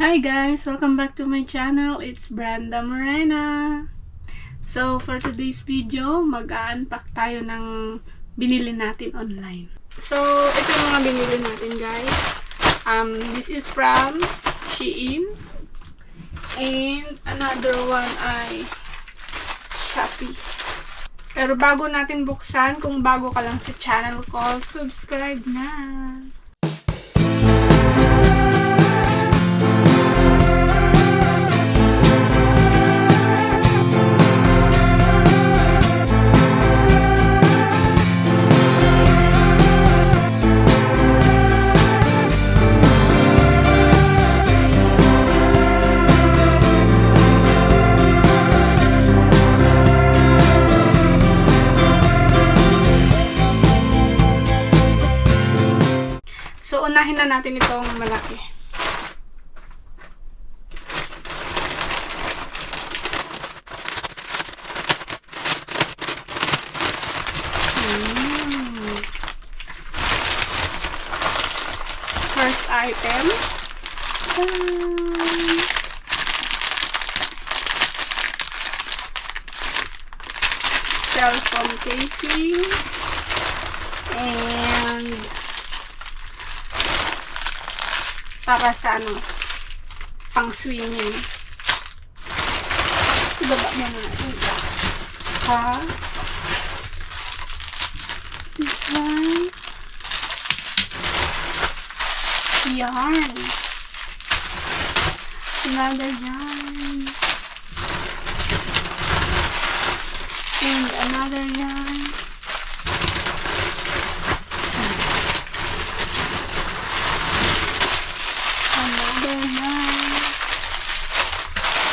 Hi guys! Welcome back to my channel. It's Brenda Morena. So, for today's video, mag-unpack tayo ng binili natin online. So, ito yung mga binili natin guys. This is from Shein. And another one ay Shopee. Pero bago natin buksan, kung bago ka lang sa channel ko, subscribe na! So, unahin na natin itong malaki. First item. Cell phone casing. And para sa pang swimming. Ibaba mo na natin. This one. Yarn. Another yarn. And another yarn.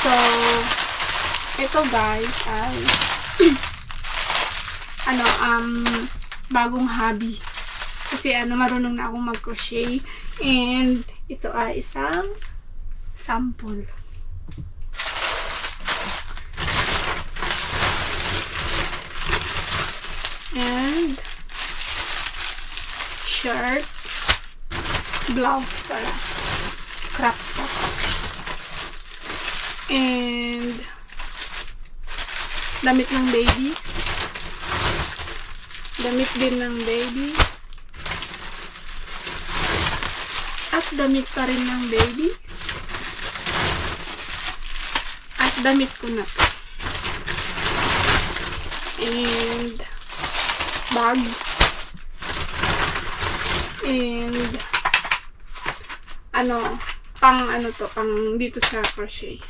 So, ito guys ay bagong hobby. Kasi marunong na akong mag-crochet. And ito ay isang sample. And shirt, blouse pala. Crop top. And damit ng baby. Damit din ng baby. At damit pa rin ng baby. At damit ko na to. And bag. And pang dito sa crochet.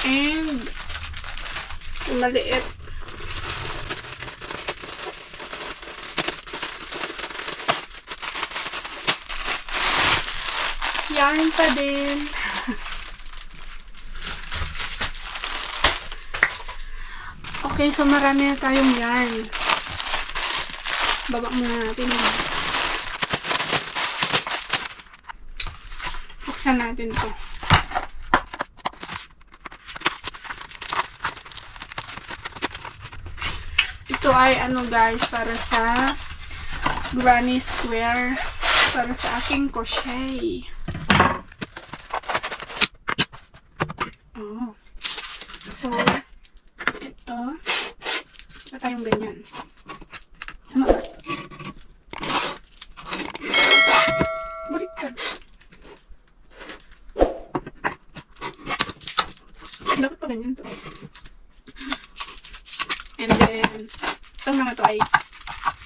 And maliit. Yarn pa din. Okay, so marami na tayong yarn. Baba muna natin. Buksan natin to. Ito ay guys, para sa granny square, para sa aking crochet. So ito ba tayong ganyan? Baliktad. Dapat pa ganyan to. And then itong mga to ay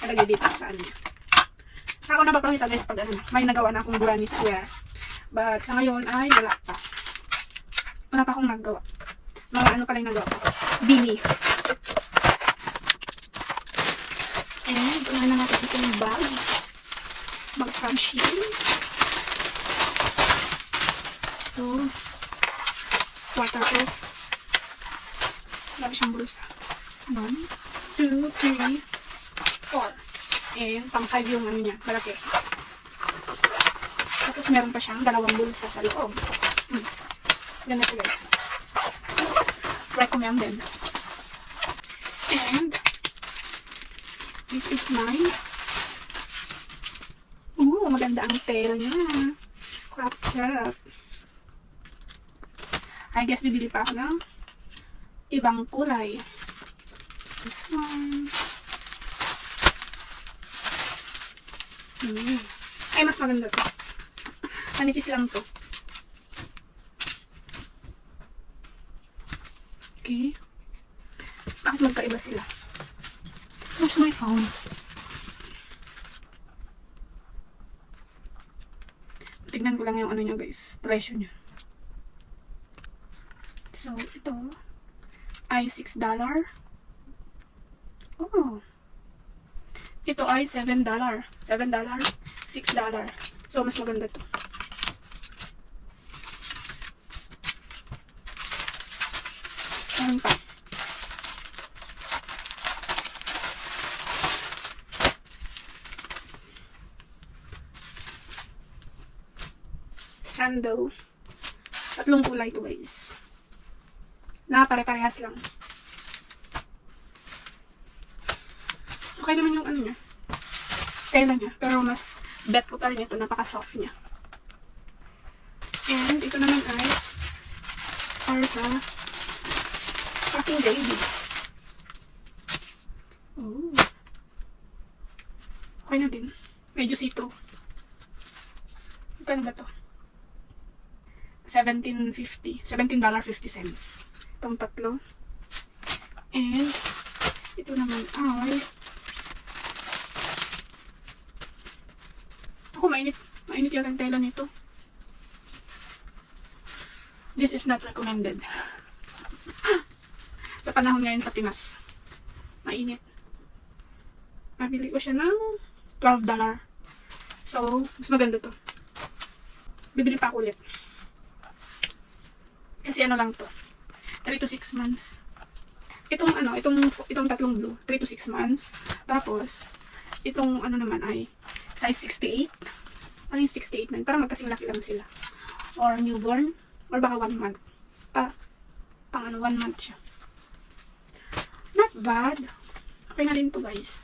nalagay dito sa niya. Sa ako napapakita guys pag may nagawa na akong granny square. But sa ngayon ay wala pa. Wala pa akong nagawa. Mga pa lang nagawa ko. Beanie. And unahin na natin itong bag. Bag from Shein. So, waterproof. Lagi siyang bulsa. 1, 2, 3, 4. And pang 5 yung niya, malaki. Tapos meron pa siyang dalawang bulsa sa loob. Ganito guys. Recommended. And this is mine. maganda ang tail niya. Crop top. I guess bibili pa ako ng ibang kulay. This one. Ay, mas maganda to. Manipis lang to. Okay. Bakit magkaiba sila? Where's my phone? Tignan ko lang yung ano niya guys. Presyo niya. So, ito ay $6. Oh. Ito ay $7. $7, $6. So, mas maganda to. Meron pa. Sandal. Tatlong kulay to guys. Na pare-parehas lang. Okay naman yung ano niya. Tela niya. Pero mas bet ko pa rin ito. Napaka-soft niya. And ito naman ay para sa aking baby. Oh. Okay na din. Medyo see-through. Magkano ba to? $17.50. $17.50. Itong tatlo. And ito naman ay ako mainit yata ang tela nito. This is not recommended. Sa panahon ngayon sa Pinas. Mainit. Nabili ko siya ng $12. So, mas maganda to. Bibili pa ako ulit. Kasi ano lang to. 3 to 6 months. Itong ano, itong tatlong blue, 3 to 6 months. Tapos, itong ano naman ay size 68. Ano yung 68 na yun? Parang magkasing laki lang sila. Or newborn. Or baka 1 month. Pang ano, 1 month siya. Not bad. Okay na din to guys.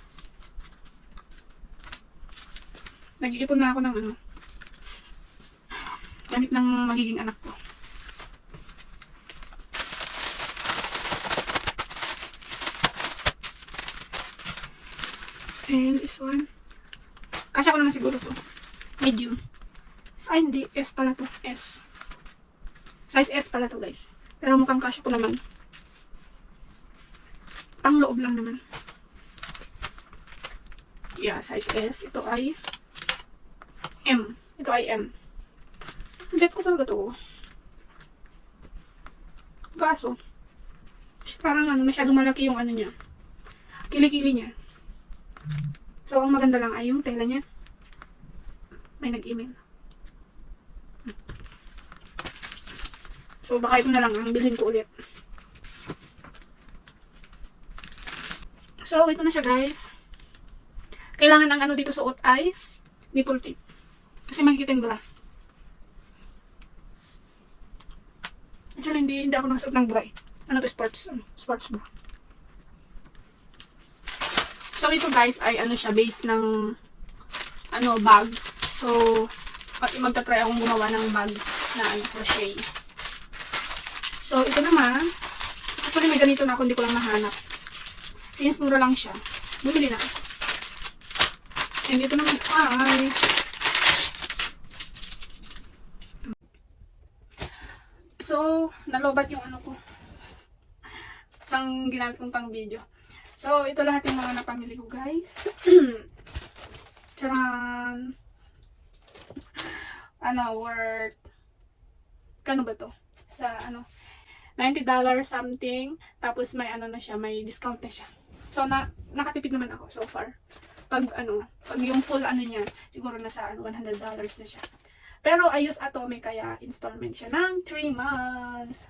Nag-iipon na ako ng ano. Damit ng magiging anak ko. And this one. Kasya ko naman siguro to. Medium. Ay, hindi. S pala to. S. Size S pala to, guys. Pero mukhang kasya ko naman. Pang loob lang naman. Yeah, size S. Ito ay M. Ito ay M. Bet ko talaga to. Kaso, parang ano, masyadong malaki yung ano niya. Kilikili niya. So, ang maganda lang ay yung tela niya. May nag-email. So, baka ito na lang ang bilhin ko ulit. So, ito na siya guys. Kailangan ang ano dito suot ay nipple tape. Kasi makikita yung bra. Actually, hindi ako nakasuot ng bra. Ano to, sports bra. So, ito guys ay ano siya, base ng ano, bag. So, magta-try akong gumawa ng bag na ano, crochet. So, ito naman, actually may ganito na ako, hindi ko lang nahanap. Since mura lang siya, bumili na ako. And ito naman ay so, nalobat yung ano ko. Isang ginamit kong pang video. So, ito lahat yung mga napamili ko, guys. Charan! Ano, worth kano ba to? Sa, ano, $90 something. Tapos, may ano na siya, may discount na siya. So, nakatipid naman ako so far. Pag, ano, pag yung full ano niya, siguro nasa, ano, $100 na siya. Pero, ayos Atomic, kaya installment siya ng 3 months.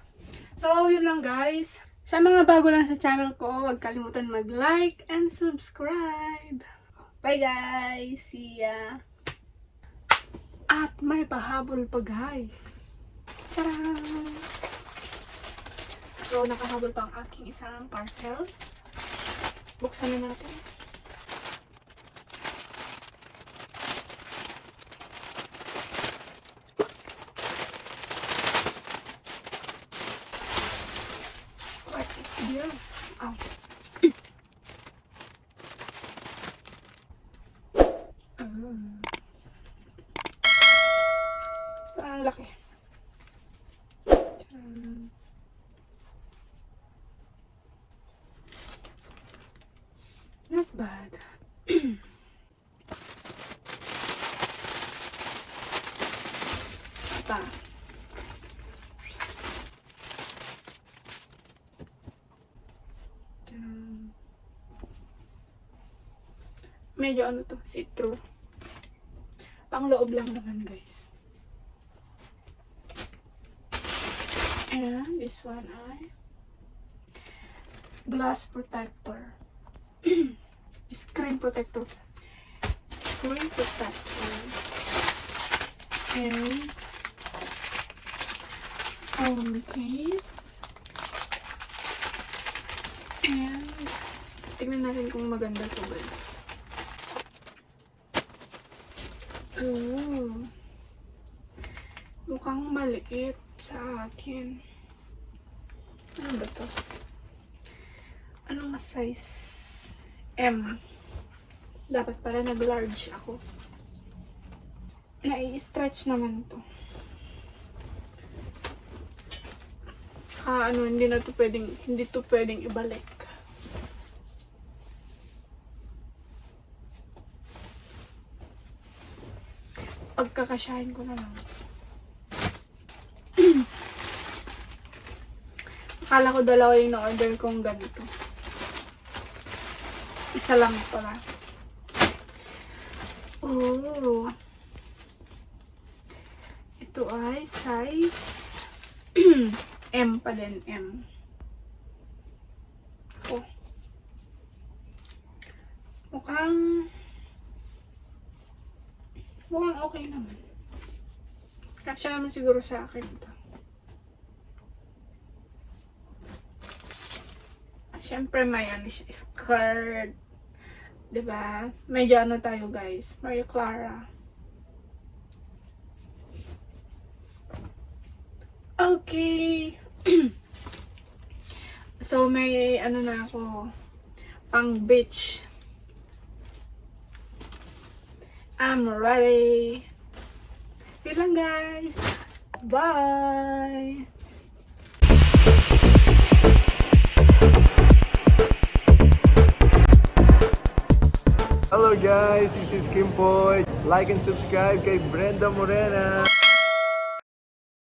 So, yun lang, guys. Sa mga bago lang sa channel ko, huwag kalimutan mag-like and subscribe. Bye guys! See ya! At may pahabol pa guys. Tcharam! So, nakahabol pa ang aking isang parcel. Buksan na natin. Yes. Oh. Ang laki. Tcharan. Not bad. Pa. Tcharan. Medyo ano to, see-through. Pang loob lang naman, guys. And this one ay glass protector. Screen protector. Screen protector. And phone case. And tignan natin kung maganda to, guys. Oh. Mukhang maliit sa akin. Ano ba to? Anong size? M. Dapat pala nag-large ako. Nai-stretch naman to. Ano, hindi to pwedeng ibalik. Pagkakasyahin ko na lang. Akala ko dalawa yung na-order kong ganito. Isa lang pala. Oh. Ito ay size M pa din. M. Oh. Mukhang okay naman. Kasya naman siguro sa akin ito. Siyempre may ano siya, skirt. Diba? Medyo ano tayo, guys. Maria Clara. Okay. So may ano na ako, pang beach. I'm ready. Yun lang, guys. Bye! Hello guys, this is Kim Poy. Like and subscribe kay Brenda Morena.